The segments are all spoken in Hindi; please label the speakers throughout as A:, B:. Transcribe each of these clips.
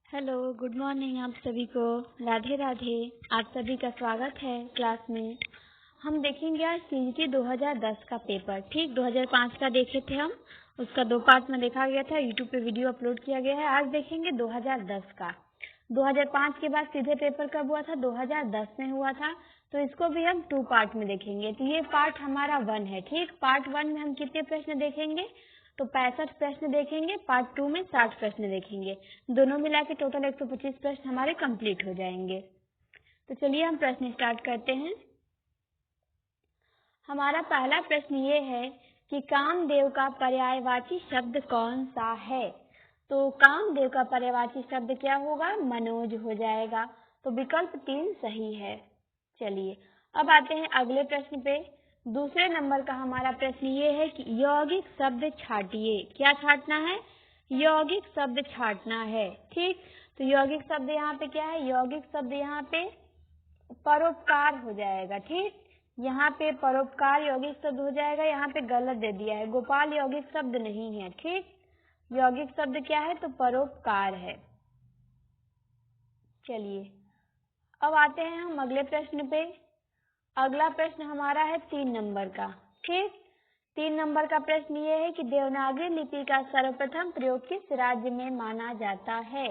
A: हेलो, गुड मॉर्निंग आप सभी को। राधे राधे। आप सभी का स्वागत है क्लास में। हम देखेंगे आज सीजीटी 2010 का पेपर। ठीक 2005 का देखे थे हम, उसका 2 पार्ट में देखा गया था, यूट्यूब पे वीडियो अपलोड किया गया है। आज देखेंगे 2010 का। 2005 के बाद सीधे पेपर कब हुआ था? 2010 में हुआ था, तो इसको भी हम 2 पार्ट में देखेंगे। तो ये पार्ट हमारा 1 है। ठीक, पार्ट 1 में हम कितने प्रश्न देखेंगे? तो 65 प्रश्न देखेंगे। पार्ट 2 में 60 प्रश्न देखेंगे। दोनों मिला के टोटल 125 प्रश्न हमारे कंप्लीट हो जाएंगे। तो चलिए हम प्रश्न स्टार्ट करते हैं। हमारा पहला प्रश्न ये है कि कामदेव का पर्यायवाची शब्द कौन सा है? तो कामदेव का पर्यायवाची शब्द क्या होगा? मनोज हो जाएगा। तो विकल्प 3 सही है। चलिए अब आते हैं अगले प्रश्न पे। दूसरे नंबर का हमारा प्रश्न ये है कि यौगिक शब्द छाटिए। क्या छाटना है? यौगिक शब्द छाटना है। ठीक, तो यौगिक शब्द यहाँ पे क्या है? यौगिक शब्द यहाँ पे परोपकार हो जाएगा। ठीक, यहाँ पे परोपकार यौगिक शब्द हो जाएगा। यहाँ पे गलत दे दिया है, गोपाल यौगिक शब्द नहीं है। ठीक, यौगिक शब्द क्या है? तो परोपकार है। चलिए अब आते हैं हम अगले प्रश्न पे। अगला प्रश्न हमारा है 3 नंबर का। ठीक, 3 नंबर का प्रश्न ये है कि देवनागरी लिपि का सर्वप्रथम प्रयोग किस राज्य में माना जाता है?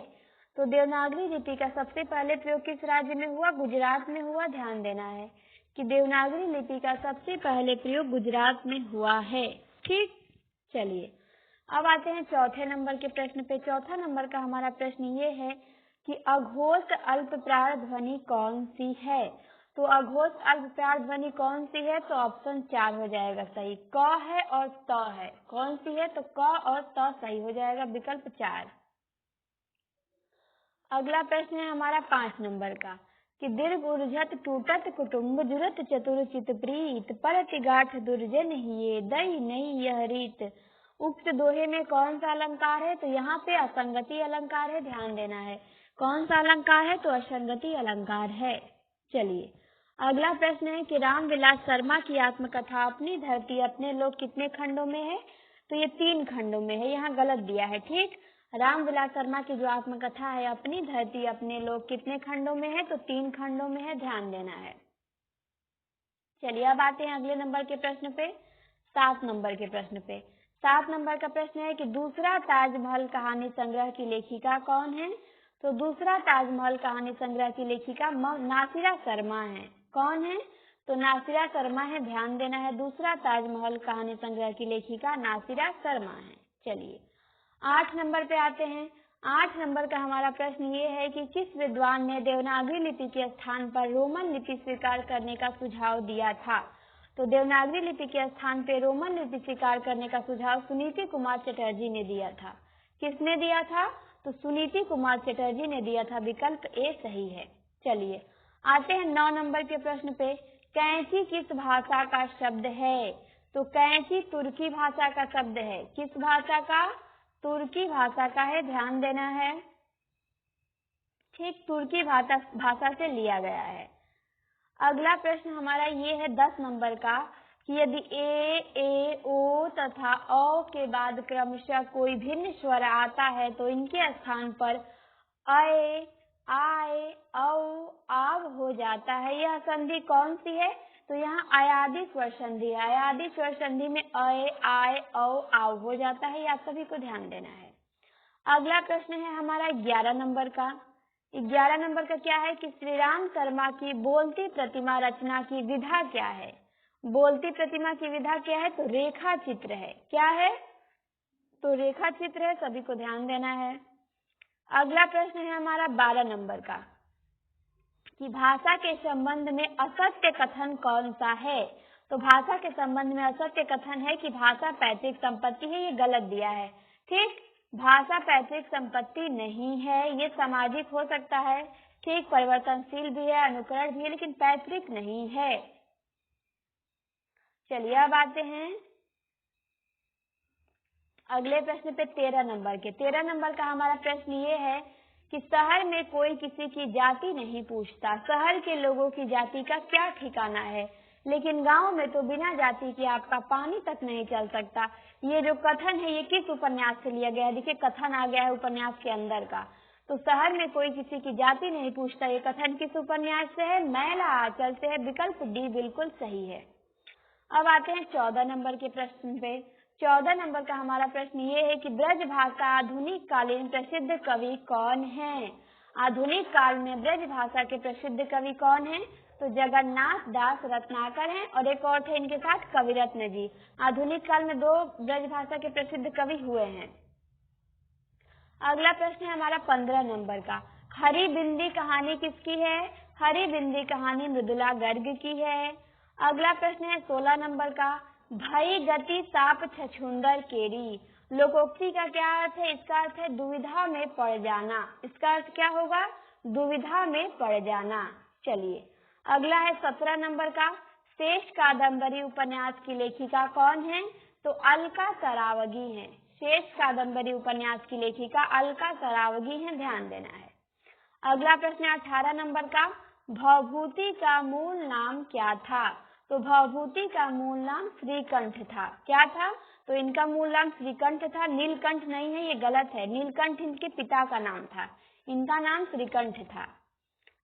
A: तो देवनागरी लिपि का सबसे पहले प्रयोग किस राज्य में हुआ? गुजरात में हुआ। ध्यान देना है कि देवनागरी लिपि का सबसे पहले प्रयोग गुजरात में हुआ है। ठीक, चलिए अब आते हैं चौथे नंबर के प्रश्न पे। चौथा नंबर का हमारा प्रश्न ये है कि अघोष अल्पप्राण ध्वनि कौन सी है? तो अघोष अल्पप्राण ध्वनि कौन सी है? तो ऑप्शन 4 हो जाएगा सही। क है और त है। कौन सी है? तो क और त सही हो जाएगा, विकल्प 4। अगला प्रश्न है हमारा 5 नंबर का कि दीर्घ उर्जत टूटत कुटुम्ब जुरत चतुर चित प्रीत परत गाठ दुर्जन हिये दई नहीं यह रीत। उक्त दोहे में कौन सा अलंकार है? तो यहाँ पे असंगति अलंकार है। ध्यान देना है, कौन सा अलंकार है? तो असंगति अलंकार है। चलिए अगला प्रश्न है कि रामविलास शर्मा की आत्मकथा अपनी धरती अपने लोग कितने खंडों में है? तो ये 3 खंडों में है, यहाँ गलत दिया है। ठीक, रामविलास शर्मा की जो आत्मकथा है अपनी धरती अपने लोग कितने खंडों में है? तो 3 खंडों में है। ध्यान देना है। चलिए अब आते हैं अगले नंबर के प्रश्न पे, 7 नंबर के प्रश्न पे। 7 नंबर का प्रश्न है कि दूसरा ताजमहल कहानी संग्रह की लेखिका कौन है? तो दूसरा ताजमहल कहानी संग्रह की लेखिका नासिरा शर्मा है। कौन है? तो नासिरा शर्मा है। ध्यान देना है, दूसरा ताजमहल कहानी संग्रह की लेखिका नासिरा शर्मा है। चलिए 8 नंबर पे आते हैं। 8 नंबर का हमारा प्रश्न ये है कि किस विद्वान ने देवनागरी लिपि के स्थान पर रोमन लिपि स्वीकार करने का सुझाव दिया था? तो देवनागरी लिपि के स्थान पे रोमन लिपि स्वीकार करने का सुझाव सुनीति कुमार चटर्जी ने दिया था। किसने दिया था? तो सुनीति कुमार चटर्जी ने दिया था, विकल्प ए सही है। चलिए आते हैं 9 नंबर के प्रश्न पे। कैंची किस भाषा का शब्द है? तो कैंची तुर्की भाषा का शब्द है। किस भाषा का? तुर्की भाषा का है। ध्यान देना है, ठीक, तुर्की भाषा से लिया गया है। अगला प्रश्न हमारा ये है 10 नंबर का कि यदि ए ओ तथा औ के बाद क्रमशः कोई भिन्न स्वर आता है तो इनके स्थान पर अए आए औ आव हो जाता है। यह संधि कौन सी है? तो यहाँ अयादि स्वर संधि है। अयादि स्वर संधि में अए आए औ आव हो जाता है। ये आप सभी को ध्यान देना है। अगला प्रश्न है हमारा 11 नंबर का। 11 नंबर का क्या है कि श्री राम शर्मा की बोलती प्रतिमा रचना की विधा क्या है? बोलती प्रतिमा की विधा क्या है? तो रेखा चित्र है। क्या है? तो रेखा चित्र है, सभी को ध्यान देना है। अगला प्रश्न है हमारा 12 नंबर का कि भाषा के संबंध में असत्य कथन कौन सा है? तो भाषा के संबंध में असत्य कथन है कि भाषा पैतृक संपत्ति है। ये गलत दिया है। ठीक, भाषा पैतृक संपत्ति नहीं है, ये सामाजिक हो सकता है। ठीक, परिवर्तनशील भी है, अनुकरण भी है, लेकिन पैतृक नहीं है। चलिए अब आते हैं अगले प्रश्न पे 13 नंबर के। 13 नंबर का हमारा प्रश्न ये है कि शहर में कोई किसी की जाति नहीं पूछता, शहर के लोगों की जाति का क्या ठिकाना है, लेकिन गांव में तो बिना जाति के आपका पानी तक नहीं चल सकता। ये जो कथन है ये किस उपन्यास से लिया गया है? देखिए कथन आ गया है उपन्यास के अंदर का। तो शहर में कोई किसी की जाति नहीं पूछता, ये कथन किस उपन्यास से है? मैला आंचल से है। विकल्प डी बिल्कुल सही है। अब आते हैं 14 नंबर के प्रश्न पे। 14 नंबर का हमारा प्रश्न ये है कि ब्रजभाषा का आधुनिक कालीन प्रसिद्ध कवि कौन है? आधुनिक काल में ब्रजभाषा के प्रसिद्ध कवि कौन है? तो जगन्नाथ दास रत्नाकर हैं और एक और थे इनके साथ कविरत्न जी। आधुनिक काल में 2 ब्रजभाषा के प्रसिद्ध कवि हुए हैं। अगला प्रश्न है हमारा 15 नंबर का। हरी बिंदी कहानी किसकी है? हरी बिंदी कहानी मृदुला गर्ग की है। अगला प्रश्न है 16 नंबर का। भई गति साप छछूंदर केरी, लोकोक्ति का क्या अर्थ है? इसका अर्थ है दुविधा में पड़ जाना। इसका अर्थ क्या होगा? दुविधा में पड़ जाना। चलिए अगला है 17 नंबर का। शेष कादम्बरी उपन्यास की लेखिका कौन है? तो अलका सरावगी है। शेष कादम्बरी उपन्यास की लेखिका अलका सरावगी है, ध्यान देना है। अगला प्रश्न है 18 नंबर का। भवभूति का मूल नाम क्या था? तो भवभूति का मूल नाम श्रीकंठ था। क्या था? तो इनका मूल नाम श्रीकंठ था, नीलकंठ नहीं है, ये गलत है। नीलकंठ इनके पिता का नाम था, इनका नाम श्रीकंठ था।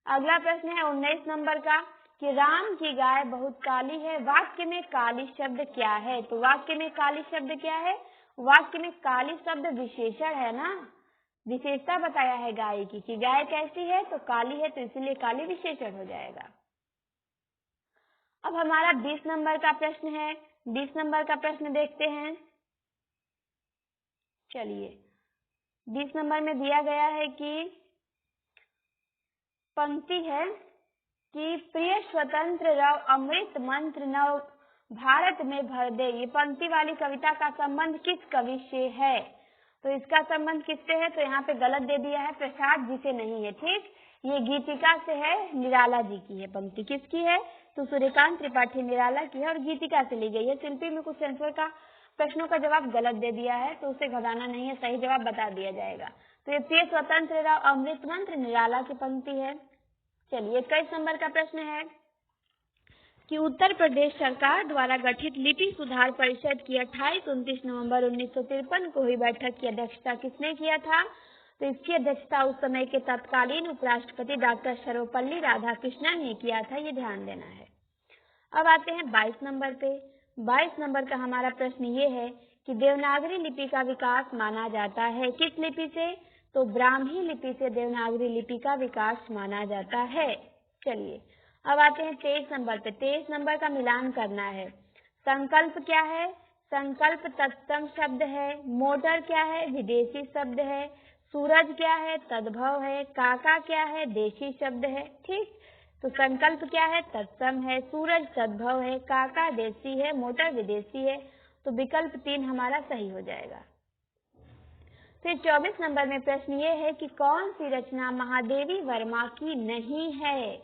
A: अगला प्रश्न है 19 नंबर का कि राम की गाय बहुत काली है, वाक्य में काली शब्द क्या है? तो वाक्य में काली शब्द क्या है? वाक्य में काली शब्द विशेषण है ना, विशेषता बताया है गाय की कि गाय कैसी है? तो काली है, तो इसलिए काली विशेषण हो जाएगा। अब हमारा 20 नंबर का प्रश्न है। 20 नंबर का प्रश्न देखते हैं। चलिए 20 नंबर में दिया गया है कि पंक्ति है कि प्रिय स्वतंत्र रव अमृत मंत्र नव भारत में भर दे। ये पंक्ति वाली कविता का संबंध किस कवि से है? तो इसका संबंध किससे है? तो यहाँ पे गलत दे दिया है, प्रसाद जी से नहीं है। ठीक, ये गीतिका से है, निराला जी की है। पंक्ति किसकी है? तो सूर्यकांत त्रिपाठी निराला की है और गीतिका से ली गई है। शिल्पी में कुछ सेंसर का प्रश्नों का जवाब गलत दे दिया है, तो उसे घबराना नहीं है, सही जवाब बता दिया जाएगा। तो ये प्रिय स्वतंत्र राव अमृत मंत्र निराला की पंक्ति है। चलिए 21 नंबर का प्रश्न है कि उत्तर प्रदेश सरकार द्वारा गठित लिपि सुधार परिषद की 28-29 नवंबर 1953 को हुई बैठक की अध्यक्षता किसने किया था? तो इसकी अध्यक्षता उस समय के तत्कालीन उपराष्ट्रपति डॉक्टर सर्वपल्ली राधाकृष्णन ने किया था, ये ध्यान देना है। अब आते हैं 22 नंबर पे। 22 नंबर का हमारा प्रश्न ये है कि देवनागरी लिपि का विकास माना जाता है किस लिपि से? तो ब्राह्मी लिपि से देवनागरी लिपि का विकास माना जाता है। चलिए अब आते हैं 23 नंबर पे। 23 नंबर का मिलान करना है। संकल्प क्या है? संकल्प तत्सम शब्द है। मोटर क्या है? विदेशी शब्द है। सूरज क्या है? तद्भव है। काका क्या है? देशी शब्द है। ठीक, तो संकल्प क्या है? तत्सम है। सूरज तद्भव है। काका देशी है। मोटर विदेशी है। तो विकल्प 3 हमारा सही हो जाएगा। फिर 24 नंबर में प्रश्न ये है कि कौन सी रचना महादेवी वर्मा की नहीं है?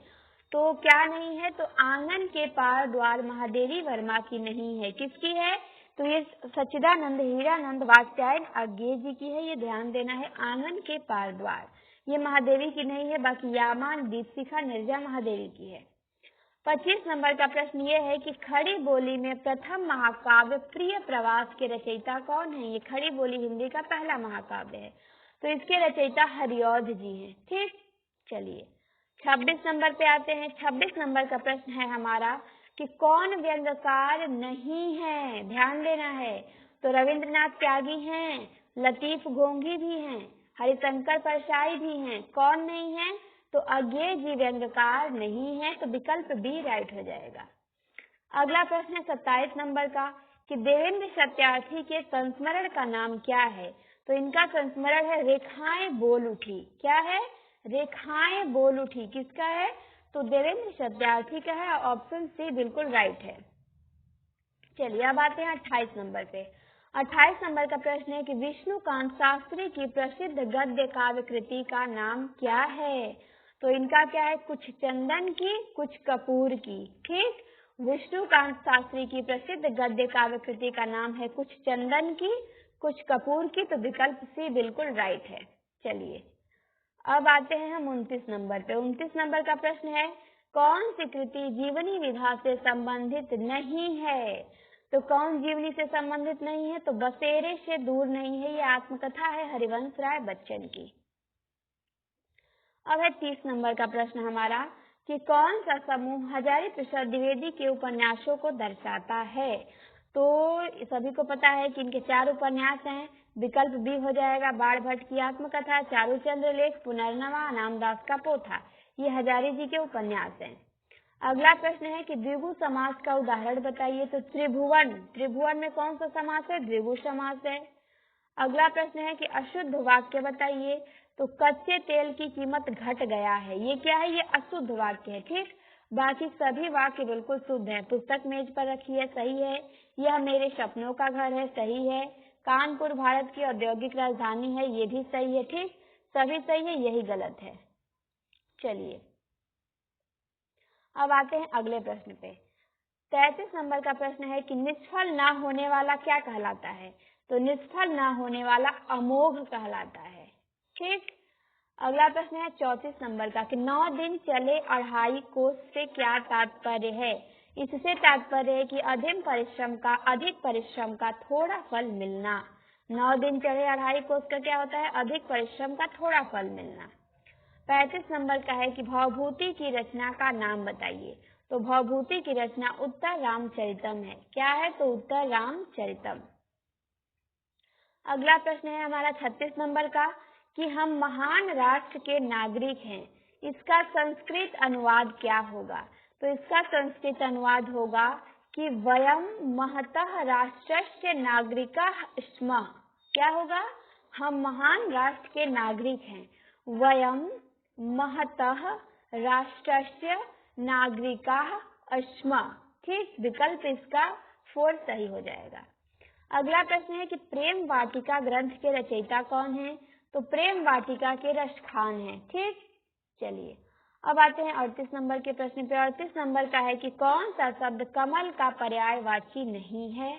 A: तो क्या नहीं है? तो आंगन के पार द्वार महादेवी वर्मा की नहीं है। किसकी है? तो ये सच्चिदानंद हीरानंद वात्स्यायन अज्ञे जी की है, ये ध्यान देना है। आंगन के पार द्वार ये महादेवी की नहीं है, बाकी यामान दीपशिखा निर्जा महादेवी की है। 25 नंबर का प्रश्न ये है कि खड़ी बोली में प्रथम महाकाव्य प्रिय प्रवास के रचयिता कौन है? ये खड़ी बोली हिंदी का पहला महाकाव्य है, तो इसके रचयिता हरिऔध जी हैं। ठीक, चलिए 26 नंबर पे आते हैं। 26 नंबर का प्रश्न है हमारा कि कौन व्यंग्यकार नहीं है? ध्यान देना है। तो रविंद्रनाथ त्यागी हैं, लतीफ गोंगी भी हैं, हरिशंकर परसाई भी हैं। कौन नहीं है? तो अज्ञे जी व्यंग्यकार नहीं है, तो विकल्प बी राइट हो जाएगा। अगला प्रश्न है 27 नंबर का कि देवेंद्र सत्यार्थी के संस्मरण का नाम क्या है? तो इनका संस्मरण है रेखाएं बोल उठी। क्या है? रेखाएं बोल उठी। किसका है? तो देवेंद्र सत्यार्थी का है। ऑप्शन सी बिल्कुल राइट है। चलिए अब आते हैं 28 नंबर पे। 28 नंबर का प्रश्न है कि विष्णुकांत शास्त्री की प्रसिद्ध गद्य काव्य कृति का नाम क्या है? तो इनका क्या है? कुछ चंदन की, कुछ कपूर की। ठीक, विष्णुकांत शास्त्री की प्रसिद्ध गद्य काव्य कृति का नाम है कुछ चंदन की, कुछ कपूर की, तो विकल्प सी बिल्कुल राइट है। चलिए अब आते हैं हम 29 नंबर पे। 29 नंबर का प्रश्न है कौन सी कृति जीवनी विधा से संबंधित नहीं है? तो कौन जीवनी से संबंधित नहीं है? तो बसेरे से दूर नहीं है, ये आत्मकथा है हरिवंश राय बच्चन की। अब है 30 नंबर का प्रश्न हमारा कि कौन सा समूह हजारी प्रसाद द्विवेदी के उपन्यासों को दर्शाता है। तो सभी को पता है कि इनके 4 उपन्यास हैं। विकल्प बी हो जाएगा बाण भट्ट की आत्मकथा, चारूचंद्र लेख, पुनर्नवा, नामदास का पोथा। ये हजारी जी के उपन्यास हैं। अगला प्रश्न है कि द्विगु समास का उदाहरण बताइए। तो त्रिभुवन में कौन सा समास है? द्विगु समास है। अगला प्रश्न है कि अशुद्ध वाक्य बताइए। तो कच्चे तेल की कीमत घट गया है, ये क्या है? ये अशुद्ध वाक्य है। ठीक, बाकी सभी वाक्य बिल्कुल शुद्ध है। पुस्तक मेज पर रखी है, सही है। यह मेरे सपनों का घर है, सही है। कानपुर भारत की औद्योगिक राजधानी है, ये भी सही है। ठीक, सभी सही है, यही गलत है। चलिए अब आते हैं अगले प्रश्न पे। 33 नंबर का प्रश्न है कि निष्फल ना होने वाला क्या कहलाता है। तो निष्फल ना होने वाला अमोघ कहलाता है। ठीक, अगला प्रश्न है 34 नंबर का कि 9 दिन चले 2.5 कोस से क्या तात्पर्य है। इससे तात्पर्य है कि अधिक परिश्रम का थोड़ा फल मिलना। 9 दिन चले 2.5 कोस का क्या होता है? अधिक परिश्रम का थोड़ा फल मिलना। 35 नंबर का है कि भवभूति की रचना का नाम बताइए। तो भवभूति की रचना उत्तर रामचरितम है। क्या है? तो उत्तर रामचरितम। अगला प्रश्न है हमारा 36 नंबर का कि हम महान राष्ट्र के नागरिक हैं, इसका संस्कृत अनुवाद क्या होगा। तो इसका संस्कृत अनुवाद होगा कि वयम महतः राष्ट्रस्य नागरिकाः स्मः। क्या होगा? हम महान राष्ट्र के नागरिक हैं। वयम महतः राष्ट्रस्य नागरिकाः स्मः। ठीक, विकल्प इसका 4 सही हो जाएगा। अगला प्रश्न है कि प्रेम वाटिका ग्रंथ के रचयिता कौन है। तो प्रेम वाटिका के रसखान है। ठीक, चलिए अब आते हैं 38 नंबर के प्रश्न पे। 38 नंबर का है कि कौन सा शब्द कमल का पर्यायवाची नहीं है।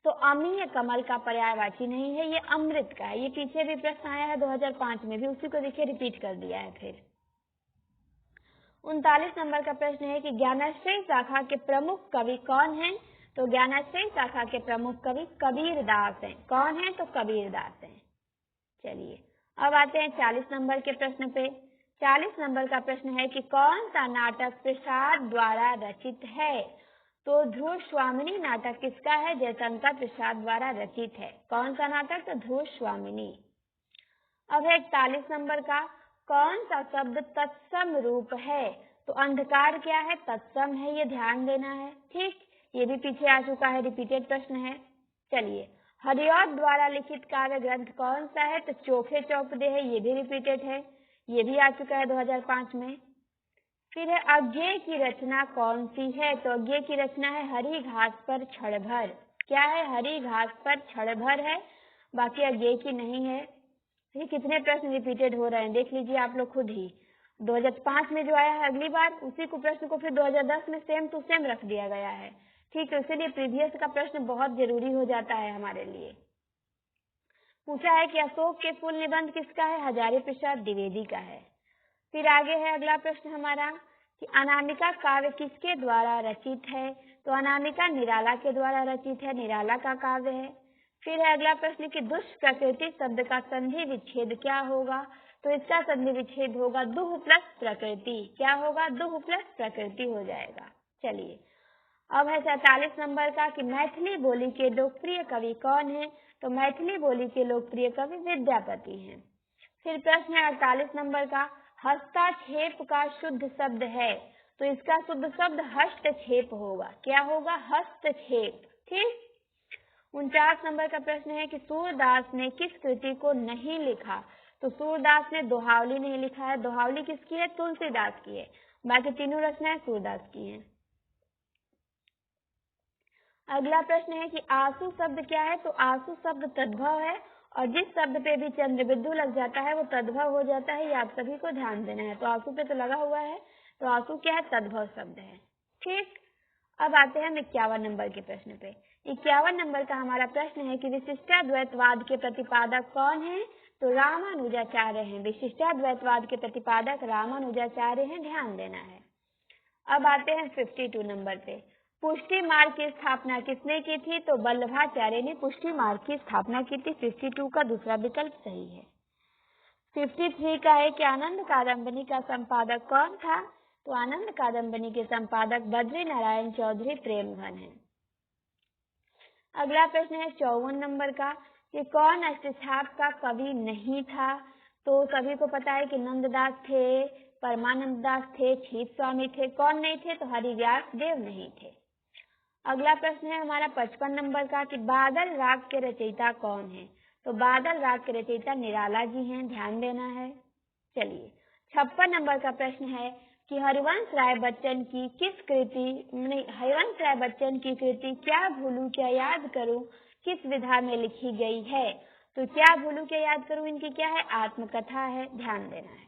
A: तो अमीय कमल का पर्यायवाची नहीं है, ये अमृत का है। ये पीछे भी प्रश्न आया है 2005 में भी, उसी को देखिए रिपीट कर दिया है फिर। 39 नंबर का प्रश्न है कि ज्ञानाश्रय शाखा के प्रमुख कवि कौन हैं। तो ज्ञानाश्रय शाखा के प्रमुख कवि कबीरदास हैं। कौन है? तो कबीरदास हैं। चलिए अब आते हैं 40 नंबर के प्रश्न पे। 40 नंबर का प्रश्न है कि कौन सा नाटक प्रसाद द्वारा रचित है। तो ध्रुव स्वामिनी नाटक किसका है? जयशंकर प्रसाद द्वारा रचित है। कौन सा नाटक? तो ध्रुव स्वामिनी। अब है 41 नंबर का, कौन सा शब्द तत्सम रूप है। तो अंधकार क्या है? तत्सम है, ये ध्यान देना है। ठीक, ये भी पीछे आ चुका है, रिपीटेड प्रश्न है। चलिए हरिऔध द्वारा लिखित काव्य ग्रंथ कौन सा है। तो चोखे चौपदे है, ये भी रिपीटेड है, ये भी आ चुका है 2005 में। फिर है अज्ञेय की रचना कौन सी है। तो अज्ञेय की रचना है हरी घास पर क्षणभर। क्या है? हरी घास पर क्षणभर है, बाकी अज्ञेय की नहीं है। ये कितने प्रश्न रिपीटेड हो रहे हैं देख लीजिए आप लोग खुद ही। 2005 में जो आया है अगली बार उसी को प्रश्न को फिर 2010 में सेम टू सेम रख दिया गया है। ठीक है, इसीलिए प्रीवियस का प्रश्न बहुत जरूरी हो जाता है हमारे लिए। पूछा है कि अशोक के फूल निबंध किसका है। हजारी प्रसाद द्विवेदी का है। फिर आगे है अगला प्रश्न हमारा कि अनामिका काव्य किसके द्वारा रचित है। तो अनामिका निराला के द्वारा रचित है, निराला का काव्य है। फिर है अगला प्रश्न कि दुष्प्रकृति शब्द का संधि विच्छेद क्या होगा। तो इसका संधि विच्छेद होगा दुह प्लस प्रकृति। क्या होगा? दुह प्लस प्रकृति हो जाएगा। चलिए अब है 47 नंबर का कि मैथिली बोली के लोकप्रिय कवि कौन है। तो मैथिली बोली के लोकप्रिय कवि विद्यापति हैं। फिर प्रश्न है 48 नंबर का, हस्तक्षेप का शुद्ध शब्द है। तो इसका शुद्ध शब्द हस्तक्षेप होगा। क्या होगा? हस्तक्षेप। ठीक, 49 नंबर का प्रश्न है कि सूरदास ने किस कृति को नहीं लिखा। तो सूरदास ने दोहावली नहीं लिखा है। दोहावली किसकी है? तुलसीदास की है। बाकी तीनों रचनाएं सूरदास की हैं। अगला प्रश्न है कि आंसू शब्द क्या है। तो आंसू शब्द तद्भव है, और जिस शब्द पे भी चंद्रबिंदु लग जाता है वो तद्भव हो जाता है। ये आप सभी को ध्यान देना है। तो आंसू पे तो लगा हुआ है, तो आंसू क्या है? तद्भव शब्द है। ठीक, अब आते हैं हम 51 नंबर के प्रश्न पे। 51 नंबर का हमारा प्रश्न है कि विशिष्टाद्वैतवाद के प्रतिपादक कौन है। तो रामानुजाचार्य हैं। विशिष्टाद्वैतवाद के प्रतिपादक रामानुजाचार्य हैं, ध्यान देना है। अब आते हैं 52 नंबर पे। पुष्टि मार्ग की स्थापना किसने की थी। तो वल्लभाचार्य ने पुष्टि मार्ग की स्थापना की थी। 52 का दूसरा विकल्प सही है। 53 का है कि आनंद कादम्बनी का संपादक कौन था? तो आनंद कादम्बनी के संपादक बद्री नारायण चौधरी प्रेमघन है। अगला प्रश्न है 54 नंबर का कि कौन अष्टछाप का कवि नहीं था? तो सभी को पता है कि नंददास थे, परमानंद दास थे, छीत स्वामी थे। कौन नहीं थे? तो हरिव्यास देव नहीं थे। अगला प्रश्न है हमारा 55 नंबर का कि बादल राग के रचयिता कौन है? तो बादल राग के रचयिता निराला जी हैं, ध्यान देना है। चलिए 56 नंबर का प्रश्न है कि हरिवंश राय बच्चन की कृति क्या भूलूं क्या याद करूं किस विधा में लिखी गई है? तो क्या भूलूं क्या याद करूं इनकी क्या है? आत्मकथा है, ध्यान देना है।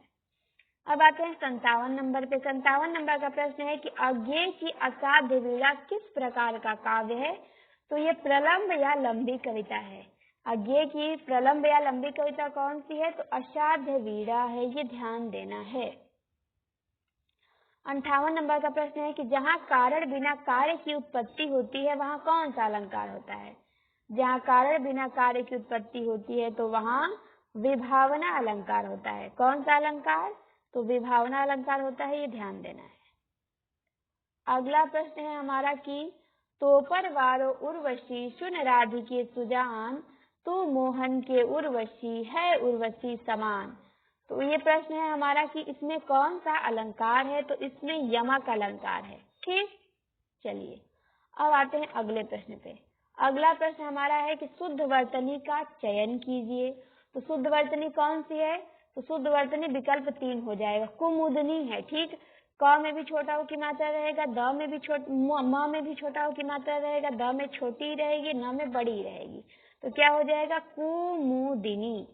A: अब आते हैं 57 नंबर पे। 57 नंबर का प्रश्न है कि अज्ञेय की असाध्य वीणा किस प्रकार का काव्य है? तो ये प्रलंब या लंबी कविता है। अज्ञेय की प्रलंब या लंबी कविता कौन सी है? तो असाध्य वीणा है, ये ध्यान देना है। 58 नंबर का प्रश्न है कि जहाँ कारण बिना कार्य की उत्पत्ति होती है वहाँ कौन सा अलंकार होता है? जहाँ कारण बिना कार्य की उत्पत्ति होती है तो वहाँ विभावना अलंकार होता है। कौन सा अलंकार? तो विभावना अलंकार होता है, ये ध्यान देना है। अगला प्रश्न है हमारा कि तोपर वारो उर्वशी सुन राधिके सुजान तू मोहन के उर्वशी है उर्वशी समान। तो ये प्रश्न है हमारा कि इसमें कौन सा अलंकार है? तो इसमें यमक अलंकार है। ठीक, चलिए अब आते हैं अगले प्रश्न पे। अगला प्रश्न हमारा है कि शुद्ध वर्तनी का चयन कीजिए। तो शुद्ध वर्तनी कौन सी है? तो शुद्ध वर्तनी विकल्प 3 हो जाएगा, कुमुदनी है। ठीक, क में भी छोटा ऊ की मात्रा रहेगा, द में भी म में भी छोटा ऊ की मात्रा रहेगा, द में छोटी रहेगी, न में बड़ी रहेगी। तो क्या हो जाएगा? कुमुदिनी।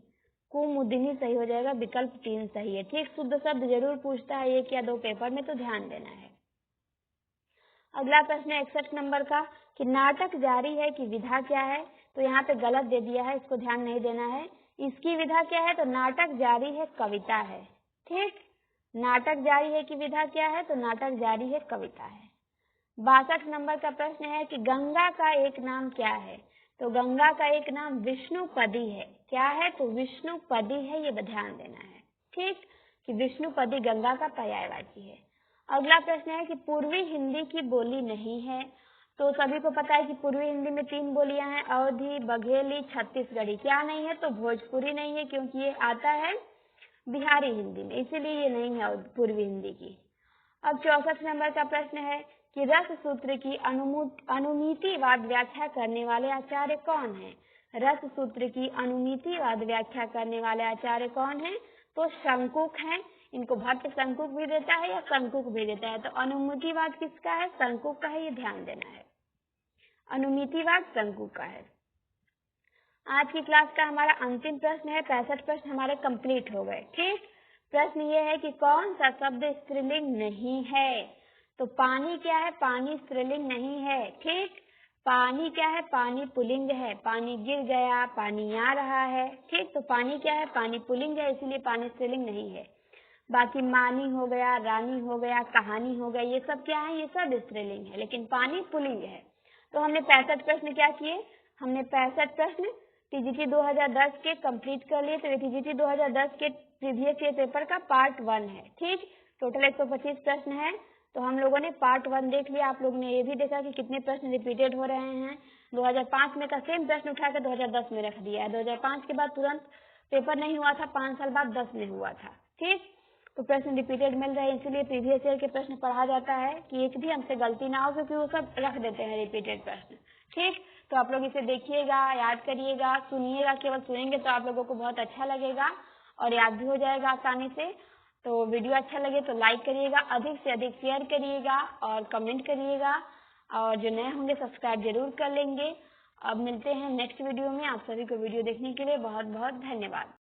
A: कुमुदिनी सही हो जाएगा, विकल्प 3 सही है। ठीक, शुद्ध शब्द जरूर पूछता है 1 या 2 पेपर में, तो ध्यान देना है। अगला प्रश्न है 61 नंबर का कि नाटक जारी है की विधा क्या है? तो यहाँ पे गलत दे दिया है, इसको ध्यान नहीं देना है। इसकी विधा क्या है? तो नाटक जारी है कविता है। ठीक, नाटक जारी है की विधा क्या है? तो नाटक जारी है कविता है। 62 नंबर का प्रश्न है कि गंगा का एक नाम क्या है? तो गंगा का एक नाम विष्णुपदी है। क्या है? तो विष्णुपदी है, ये ध्यान देना है। ठीक, कि विष्णुपदी गंगा का पर्यायवाची है। अगला प्रश्न है कि पूर्वी हिंदी की बोली नहीं है। तो सभी को पता है कि पूर्वी हिंदी में 3 बोलियां हैं, अवधी, बघेली, छत्तीसगढ़ी। क्या नहीं है? तो भोजपुरी नहीं है, क्योंकि ये आता है बिहारी हिंदी में, इसीलिए ये नहीं है पूर्वी हिंदी की। अब 64 नंबर का प्रश्न है कि रस सूत्र की अनुमितिवाद व्याख्या करने वाले आचार्य कौन है? रस सूत्र की अनुमितिवाद व्याख्या करने वाले आचार्य कौन है? तो शंकुक हैं। इनको भट्ट शंकुक भी देता है या शंकुक भी देता है। तो अनुमितिवाद किसका है? शंकुक का है, ये ध्यान देना है। अनुमितिवाद शंकुक का है। आज की क्लास का हमारा अंतिम प्रश्न है। 65 प्रश्न हमारे कंप्लीट हो गए। ठीक, प्रश्न ये है कि कौन सा शब्द स्त्रीलिंग नहीं है? तो पानी क्या है? पानी स्त्रीलिंग नहीं है। ठीक, पानी क्या है? पानी पुल्लिंग है। पानी गिर गया, पानी आ रहा है। ठीक, तो पानी क्या है? पानी पुल्लिंग है, इसीलिए पानी स्त्रीलिंग नहीं है। बाकी मानी हो गया, रानी हो गया, कहानी हो गया, ये सब क्या है? ये सब स्त्रीलिंग है, लेकिन पानी पुल्लिंग है। तो हमने 65 प्रश्न क्या किए? हमने 65 प्रश्न टीजीटी 2010 के कंप्लीट कर लिए। तो ये टीजीटी 2010 के प्रीवियस ईयर पेपर का पार्ट 1 है। ठीक, टोटल 125 प्रश्न है। तो हम लोगों ने पार्ट 1 देख लिया। आप लोगों ने ये भी देखा कि कितने प्रश्न रिपीटेड हो रहे हैं। 2005 में का सेम प्रश्न उठा के 2010 में रख दिया है। 2005 के बाद तुरंत पेपर नहीं हुआ था, 5 साल बाद 10 में हुआ था। ठीक, तो प्रश्न रिपीटेड मिल रहे हैं, इसीलिए प्रीवियस ईयर के प्रश्न पढ़ा जाता है कि एक भी हमसे गलती ना हो, क्योंकि वो सब रख देते हैं रिपीटेड प्रश्न। ठीक, तो आप लोग इसे देखिएगा, याद करिएगा, सुनिएगा। केवल सुनेंगे तो आप लोगों को बहुत अच्छा लगेगा और याद भी हो जाएगा आसानी से। तो वीडियो अच्छा लगे तो लाइक करिएगा, अधिक से अधिक शेयर करिएगा और कमेंट करिएगा, और जो नए होंगे सब्सक्राइब जरूर कर लेंगे। अब मिलते हैं नेक्स्ट वीडियो में। आप सभी को वीडियो देखने के लिए बहुत बहुत धन्यवाद।